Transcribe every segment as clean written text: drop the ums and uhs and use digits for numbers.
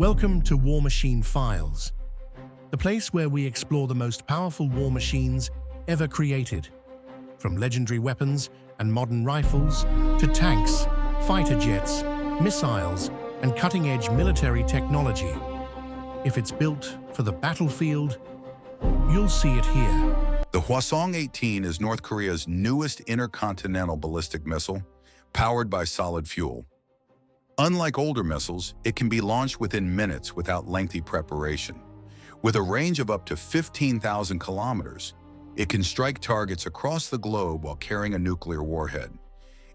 Welcome to War Machine Files, the place where we explore the most powerful war machines ever created. From legendary weapons and modern rifles to tanks, fighter jets, missiles, and cutting-edge military technology. If it's built for the battlefield, you'll see it here. The Hwasong-18 is North Korea's newest intercontinental ballistic missile, powered by solid fuel. Unlike older missiles, it can be launched within minutes without lengthy preparation. With a range of up to 15,000 kilometers, it can strike targets across the globe while carrying a nuclear warhead.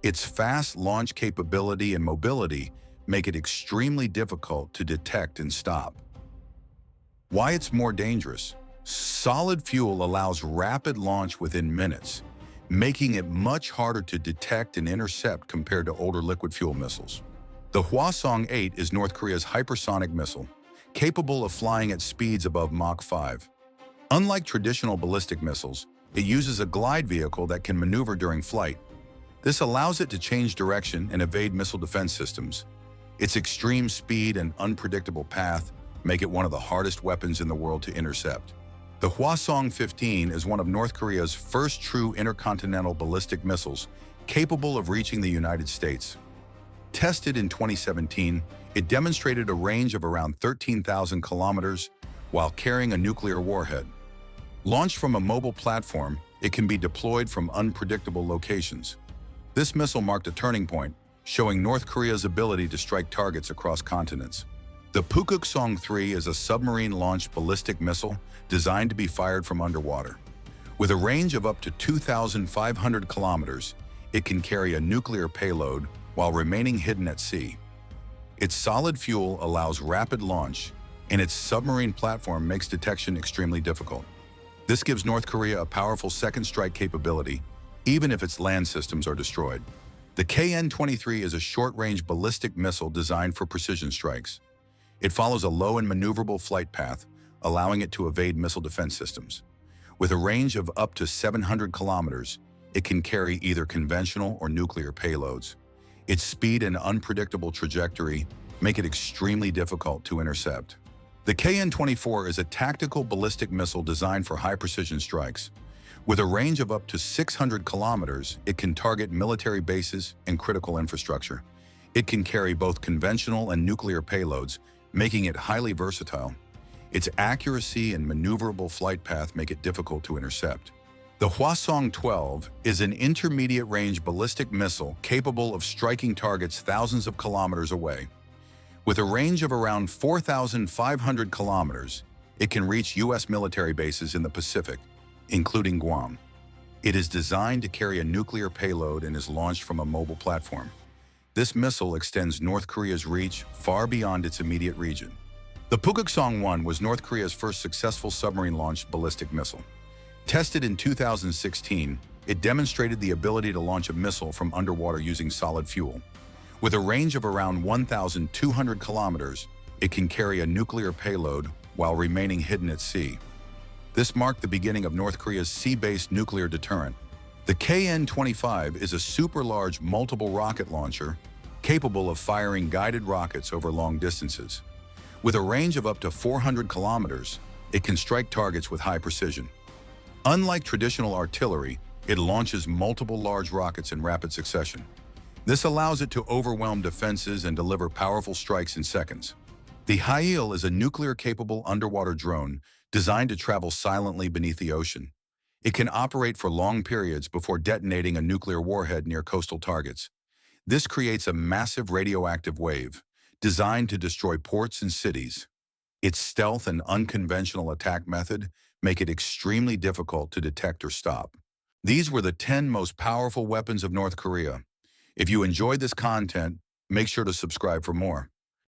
Its fast launch capability and mobility make it extremely difficult to detect and stop. Why it's more dangerous? Solid fuel allows rapid launch within minutes, making it much harder to detect and intercept compared to older liquid fuel missiles. The Hwasong-8 is North Korea's hypersonic missile, capable of flying at speeds above Mach 5. Unlike traditional ballistic missiles, it uses a glide vehicle that can maneuver during flight. This allows it to change direction and evade missile defense systems. Its extreme speed and unpredictable path make it one of the hardest weapons in the world to intercept. The Hwasong-15 is one of North Korea's first true intercontinental ballistic missiles capable of reaching the United States. Tested in 2017, it demonstrated a range of around 13,000 kilometers while carrying a nuclear warhead. Launched from a mobile platform, it can be deployed from unpredictable locations. This missile marked a turning point, showing North Korea's ability to strike targets across continents. The Pukguksong-3 is a submarine-launched ballistic missile designed to be fired from underwater. With a range of up to 2,500 kilometers, it can carry a nuclear payload while remaining hidden at sea. Its solid fuel allows rapid launch, and its submarine platform makes detection extremely difficult. This gives North Korea a powerful second strike capability, even if its land systems are destroyed. The KN-23 is a short-range ballistic missile designed for precision strikes. It follows a low and maneuverable flight path, allowing it to evade missile defense systems. With a range of up to 700 kilometers, it can carry either conventional or nuclear payloads. Its speed and unpredictable trajectory make it extremely difficult to intercept. The KN-24 is a tactical ballistic missile designed for high-precision strikes. With a range of up to 600 kilometers, it can target military bases and critical infrastructure. It can carry both conventional and nuclear payloads, making it highly versatile. Its accuracy and maneuverable flight path make it difficult to intercept. The Hwasong-12 is an intermediate-range ballistic missile capable of striking targets thousands of kilometers away. With a range of around 4,500 kilometers, it can reach U.S. military bases in the Pacific, including Guam. It is designed to carry a nuclear payload and is launched from a mobile platform. This missile extends North Korea's reach far beyond its immediate region. The Pukguksong-1 was North Korea's first successful submarine-launched ballistic missile. Tested in 2016, it demonstrated the ability to launch a missile from underwater using solid fuel. With a range of around 1,200 kilometers, it can carry a nuclear payload while remaining hidden at sea. This marked the beginning of North Korea's sea-based nuclear deterrent. The KN-25 is a super-large multiple rocket launcher capable of firing guided rockets over long distances. With a range of up to 400 kilometers, it can strike targets with high precision. Unlike traditional artillery, it launches multiple large rockets in rapid succession. This allows it to overwhelm defenses and deliver powerful strikes in seconds. The Hyil is a nuclear-capable underwater drone designed to travel silently beneath the ocean. It can operate for long periods before detonating a nuclear warhead near coastal targets. This creates a massive radioactive wave, designed to destroy ports and cities. Its stealth and unconventional attack method make it extremely difficult to detect or stop. These were the 10 most powerful weapons of North Korea. If you enjoyed this content, make sure to subscribe for more.